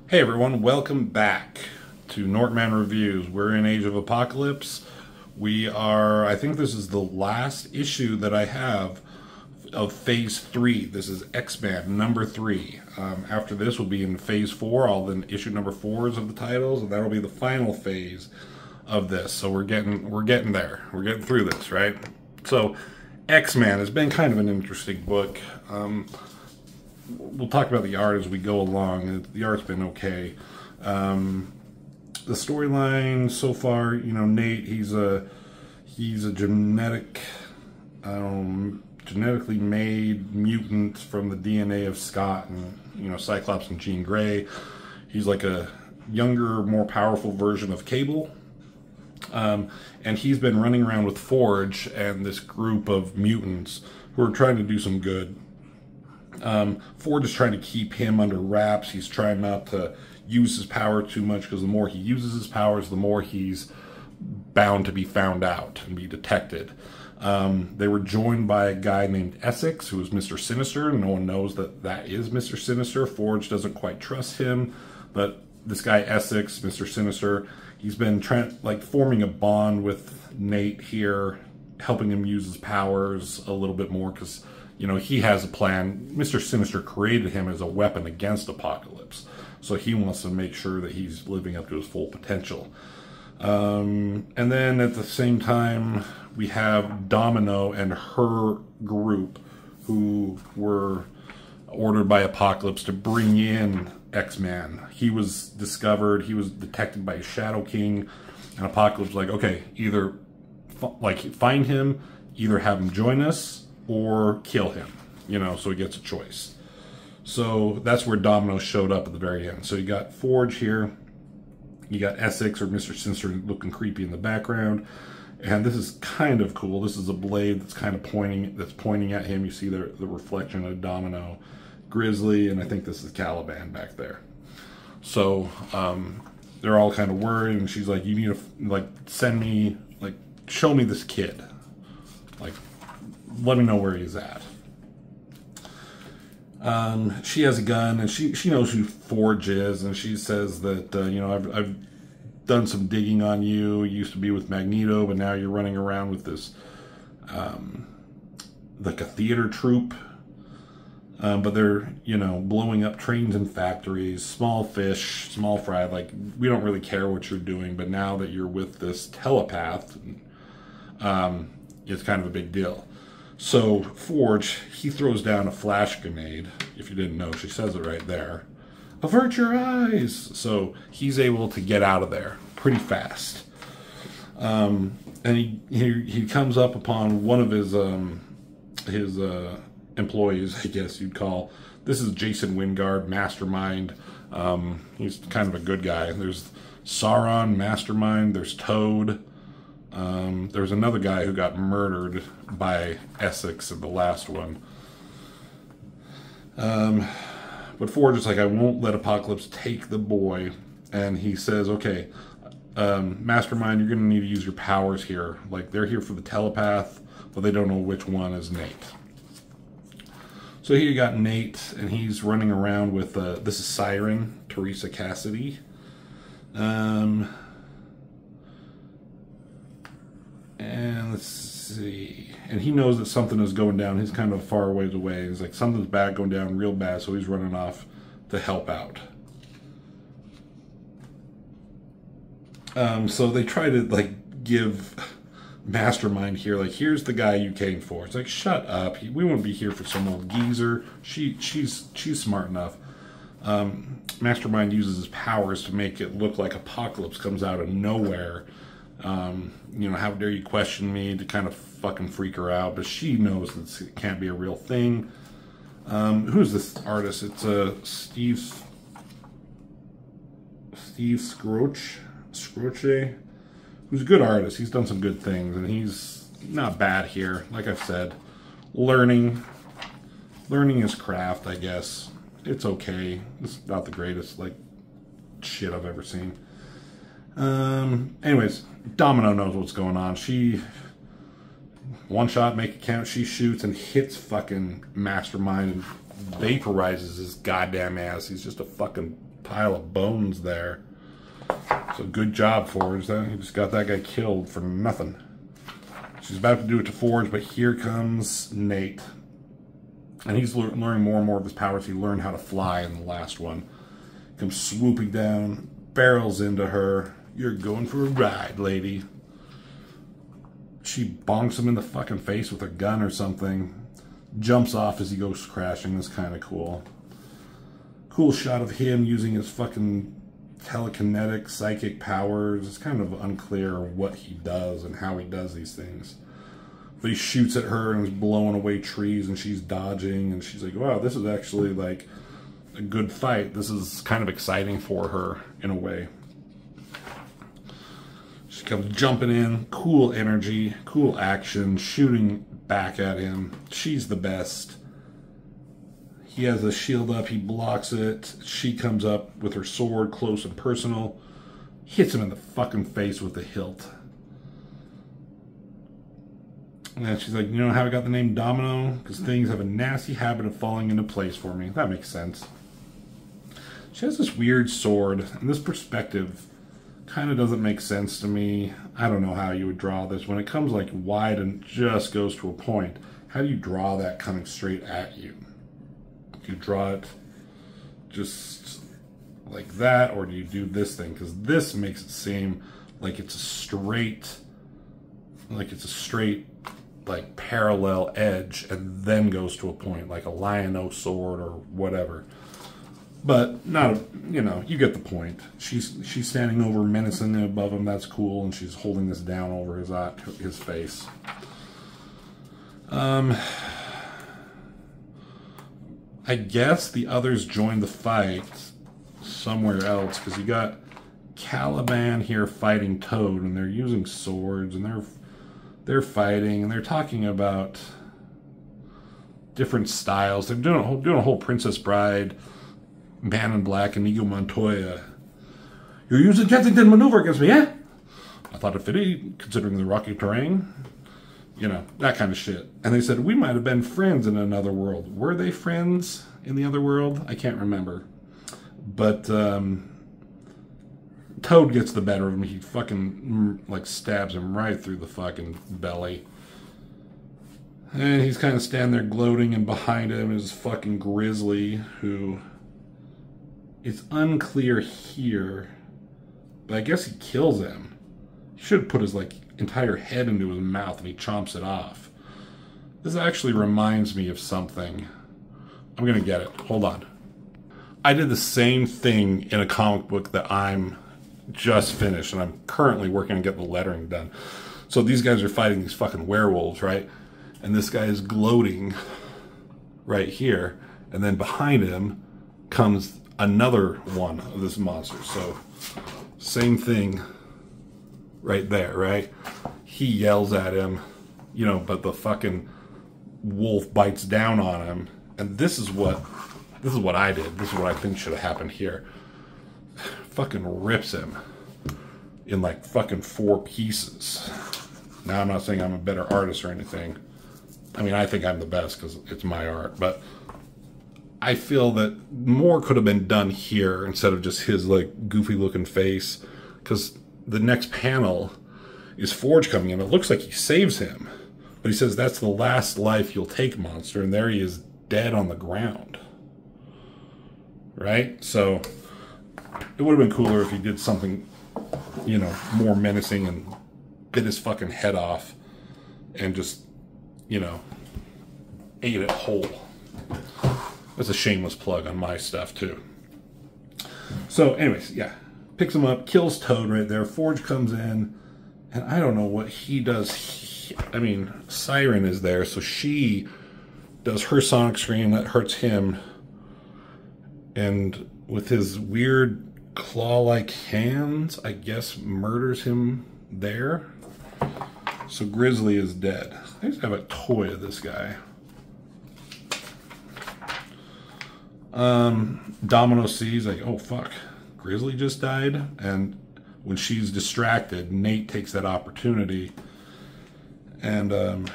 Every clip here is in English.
Hey everyone, welcome back to Nortman Reviews. We're in Age of Apocalypse. I think this is the last issue that I have of Phase 3. This is X-Men number 3. After this we'll be in Phase 4, all the issue number 4s of the titles, and that'll be the final phase of this. So we're getting there. We're getting through this, right? So X-Men has been kind of an interesting book. We'll talk about the art as we go along. The art's been okay. The storyline so far, Nate, he's a genetically made mutant from the DNA of Scott and Cyclops and Jean Grey. He's like a younger, more powerful version of Cable. And he's been running around with Forge and this group of mutants who are trying to do some good. Ford is trying to keep him under wraps. He's trying not to use his power too much, because the more he uses his powers, the more he's bound to be found out and be detected. They were joined by a guy named Essex, who is Mr. Sinister. No one knows that is Mr. Sinister. Forge doesn't quite trust him, but this guy Essex, Mr. Sinister, he's been forming a bond with Nate here, helping him use his powers a little bit more, because he has a plan. Mr. Sinister created him as a weapon against Apocalypse, so he wants to make sure that he's living up to his full potential. And then at the same time, we have Domino and her group, who were ordered by Apocalypse to bring in X-Man. He was discovered, he was detected by Shadow King, and Apocalypse was like, okay, either find him, either have him join us, or kill him, so he gets a choice. So that's where Domino showed up at the very end. So you got Forge here, you got Essex or Mr. Sinister looking creepy in the background, and this is kind of cool. This is a blade that's kind of pointing at him. You see the reflection of Domino, Grizzly, and I think this is Caliban back there. So they're all kind of worried, and she's like, you need to send me, show me this kid, let me know where he's at. She has a gun, and she knows who Forge is, and she says that, I've done some digging on you. You used to be with Magneto, but now you're running around with this, like a theater troupe. But they're, blowing up trains and factories, small fish, small fry. We don't really care what you're doing, but now that you're with this telepath, it's kind of a big deal. So Forge, he throws down a flash grenade. If you didn't know, she says it right there. Avert your eyes! So he's able to get out of there pretty fast. And he comes up upon one of his employees, I guess you'd call. This is Jason Wingard, Mastermind. He's kind of a good guy. There's Sauron, Mastermind. There's Toad. There's another guy who got murdered by Essex in the last one. But Forge is like, I won't let Apocalypse take the boy. And he says, okay, Mastermind, you're going to need to use your powers here. They're here for the telepath, but they don't know which one is Nate. So here you got Nate, and he's running around with, this is Siren, Teresa Cassidy. And let's see. And he knows that something is going down. He's kind of far ways away. He's like, something's bad going down, real bad. So he's running off to help out. So they try to give Mastermind here, here's the guy you came for. It's like, shut up. We won't be here for some old geezer. She's smart enough. Mastermind uses his powers to make it look like Apocalypse comes out of nowhere. How dare you question me, to kind of fucking freak her out, but she knows that it can't be a real thing. Who's this artist? It's Steve Scroce, who's a good artist. He's done some good things, and he's not bad here. Like I've said, learning his craft, I guess. It's okay. It's not the greatest shit I've ever seen. Anyways, Domino knows what's going on. She one shot, make it count. She shoots and hits fucking Mastermind and vaporizes his goddamn ass. He's just a fucking pile of bones there. So good job, Forge. You just got that guy killed for nothing. She's about to do it to Forge, but here comes Nate. And he's learning more and more of his powers. He learned how to fly in the last one. Comes swooping down, barrels into her. You're going for a ride, lady. She bonks him in the fucking face with a gun or something. Jumps off as he goes crashing. That's kind of cool. Cool shot of him using his fucking telekinetic psychic powers. It's kind of unclear what he does and how he does these things. But he shoots at her and is blowing away trees and she's dodging and she's like, wow, this is actually like a good fight. This is kind of exciting for her in a way. She comes jumping in, cool energy, cool action, shooting back at him. She's the best. He has a shield up, he blocks it. She comes up with her sword, close and personal. Hits him in the fucking face with the hilt. And she's like, you know how I got the name Domino? Because things have a nasty habit of falling into place for me. That makes sense. She has this weird sword, and this perspective kind of doesn't make sense to me. I don't know how you would draw this. When it comes like wide and just goes to a point, how do you draw that coming straight at you? Do you draw it just like that, or do you do this thing? Because this makes it seem like it's a straight, like parallel edge, and then goes to a point, like a lion-o sword or whatever. But not, you know, you get the point. She's standing over menacingly above him. That's cool, and she's holding this down over his face. I guess the others joined the fight somewhere else, because you got Caliban here fighting Toad, and they're using swords, and they're fighting, and they're talking about different styles. They're doing a whole Princess Bride, Man in Black, and Inigo Montoya. You're using Kensington maneuver against me, yeah? I thought it fitted, considering the rocky terrain. You know, that kind of shit. And they said, we might have been friends in another world. Were they friends in the other world? I can't remember. But Toad gets the better of him. He fucking, like, stabs him right through the fucking belly. And he's kind of standing there gloating, and behind him is fucking Grizzly, who... It's unclear here, but I guess he kills him. He should have put his, like, entire head into his mouth and he chomps it off. This actually reminds me of something. I'm gonna get it. Hold on. I did the same thing in a comic book that I'm just finished, and I'm currently working on getting the lettering done. So these guys are fighting these fucking werewolves, right? And this guy is gloating right here, and then behind him comes another one of this monster. So same thing right there, right? He yells at him, you know, but the fucking wolf bites down on him. And this is what I did. This is what I think should have happened here. Fucking rips him in like fucking 4 pieces. Now, I'm not saying I'm a better artist or anything. I mean, I think I'm the best because it's my art, but I feel that more could have been done here instead of just his like goofy looking face, because the next panel is Forge coming in. It looks like he saves him, but he says, that's the last life you'll take, monster, and there he is dead on the ground. Right? So it would have been cooler if he did something, you know, more menacing and bit his fucking head off and just, you know, ate it whole. That's a shameless plug on my stuff, too. So, anyways, yeah. Picks him up, kills Toad right there. Forge comes in, and I don't know what he does. I mean, Siren is there, so she does her sonic scream that hurts him. And with his weird claw-like hands, I guess murders him there. So Grizzly is dead. I just have a toy of this guy. Domino sees, like, oh fuck, Grizzly just died. And when she's distracted, Nate takes that opportunity and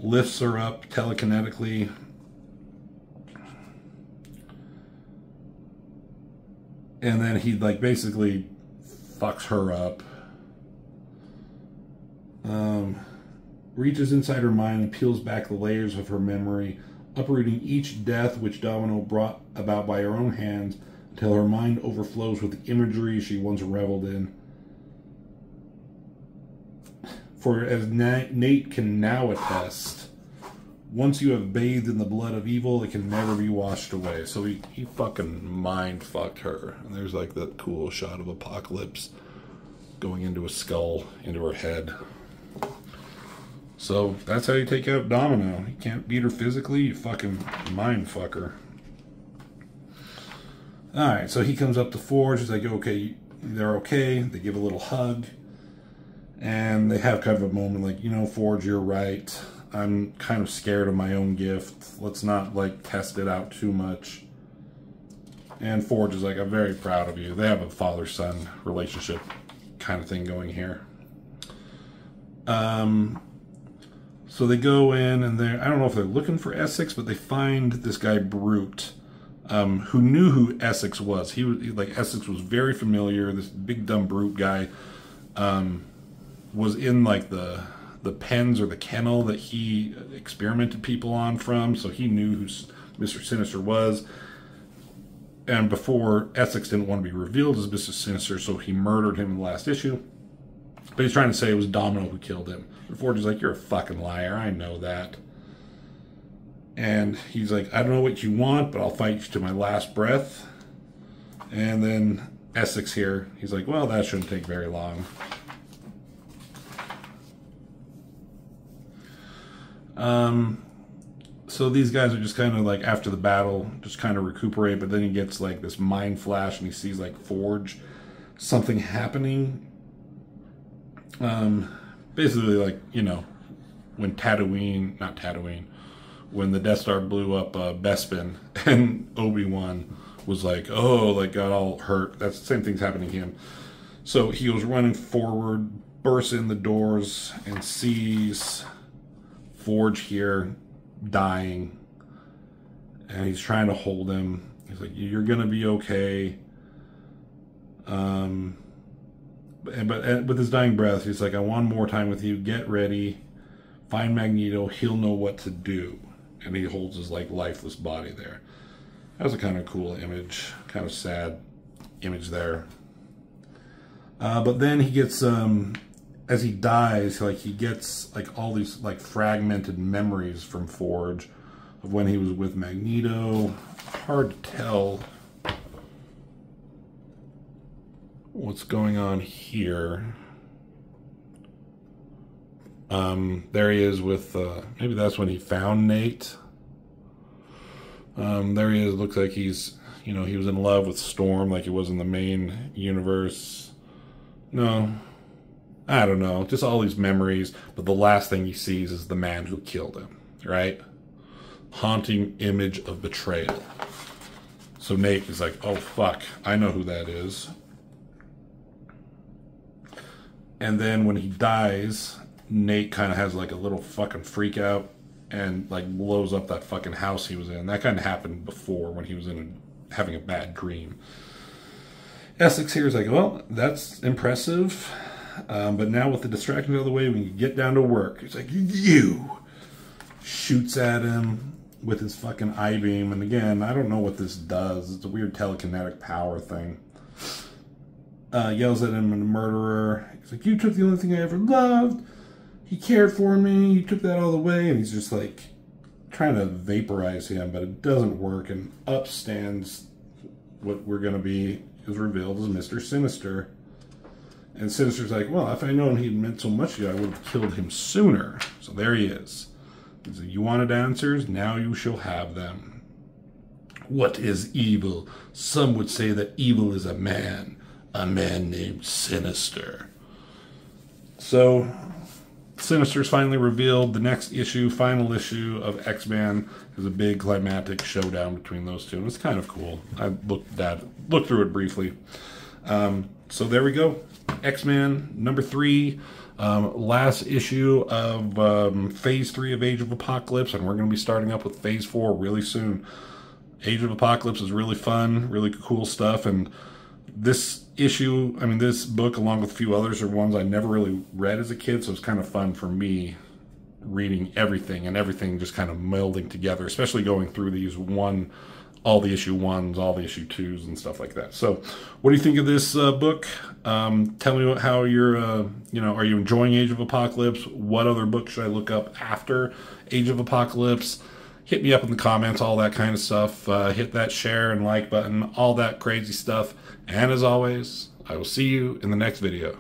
lifts her up telekinetically. And then he like basically fucks her up. Reaches inside her mind and peels back the layers of her memory, uprooting each death which Domino brought about by her own hands until her mind overflows with the imagery she once reveled in. For as Nate can now attest, once you have bathed in the blood of evil, it can never be washed away. So he fucking mind fucked her. And there's like that cool shot of Apocalypse going into a skull, into her head. So that's how you take out Domino. You can't beat her physically, you fucking mind fuck her. Alright, so he comes up to Forge. He's like, okay, they're okay. They give a little hug. And they have kind of a moment like, you know, Forge, you're right. I'm kind of scared of my own gift. Let's not, like, test it out too much. And Forge is like, I'm very proud of you. They have a father-son relationship kind of thing going here. So they go in and I don't know if they're looking for Essex, but they find this guy Brute, who knew who Essex was. He was like, Essex was very familiar. This big dumb Brute guy was in like the pens or the kennel that he experimented people on from, so he knew who Mr. Sinister was. And before, Essex didn't want to be revealed as Mr. Sinister, so he murdered him in the last issue. But he's trying to say it was Domino who killed him. And Forge is like, you're a fucking liar, I know that. And he's like, I don't know what you want, but I'll fight you to my last breath. And then Essex here, he's like, well, that shouldn't take very long. So these guys are just kind of like, after the battle, just kind of recuperate, but then he gets like this mind flash and he sees like Forge, something happening. Basically like, you know, when when the Death Star blew up Bespin and Obi-Wan was like, oh, like got all hurt. That's the same thing's happening to him. So he goes running forward, bursts in the doors and sees Forge here dying, and he's trying to hold him. He's like, you're gonna be okay. But with his dying breath, he's like, I want more time with you. Get ready. Find Magneto. He'll know what to do. And he holds his like lifeless body there. That was a kind of cool image, kind of sad image there. But then he gets as he dies, like he gets like all these like fragmented memories from Forge of when he was with Magneto. Hard to tell what's going on here. There he is with maybe that's when he found Nate. There he is. Looks like he's, you know, he was in love with Storm like he was in the main universe. No, I don't know, just all these memories, but the last thing he sees is the man who killed him, right? Haunting image of betrayal. So Nate is like, oh fuck, I know who that is. And then when he dies, Nate kind of has like a little fucking freak out and like blows up that fucking house he was in. That kind of happened before when he was having a bad dream. Essex here is like, well, that's impressive. But now with the distraction out of the way, we can get down to work. He's like, you! Shoots at him with his fucking I-beam. And again, I don't know what this does. It's a weird telekinetic power thing. Yells at him, and the murderer. He's like, you took the only thing I ever loved. He cared for me. You took that all the way. And he's just like trying to vaporize him, but it doesn't work. And up stands what we're going to be, is revealed as Mr. Sinister. And Sinister's like, well, if I'd known he meant so much to you, I would have killed him sooner. So there he is. He's like, you wanted answers? Now you shall have them. What is evil? Some would say that evil is a man named Sinister. So Sinister's finally revealed. The next issue, final issue of X-Men, is a big climactic showdown between those two. And it's kind of cool. I looked through it briefly. So there we go. X-Men number 3, last issue of Phase 3 of Age of Apocalypse, and we're going to be starting up with Phase 4 really soon. Age of Apocalypse is really fun, really cool stuff, and This issue, I mean, this book, along with a few others, are ones I never really read as a kid, so it's kind of fun for me reading everything and everything just kind of melding together, especially going through these all the issue 1s, all the issue 2s, and stuff like that. So what do you think of this book? Tell me how you're, are you enjoying Age of Apocalypse? What other books should I look up after Age of Apocalypse? Hit me up in the comments, all that kind of stuff. Hit that share and like button, all that crazy stuff. And as always, I will see you in the next video.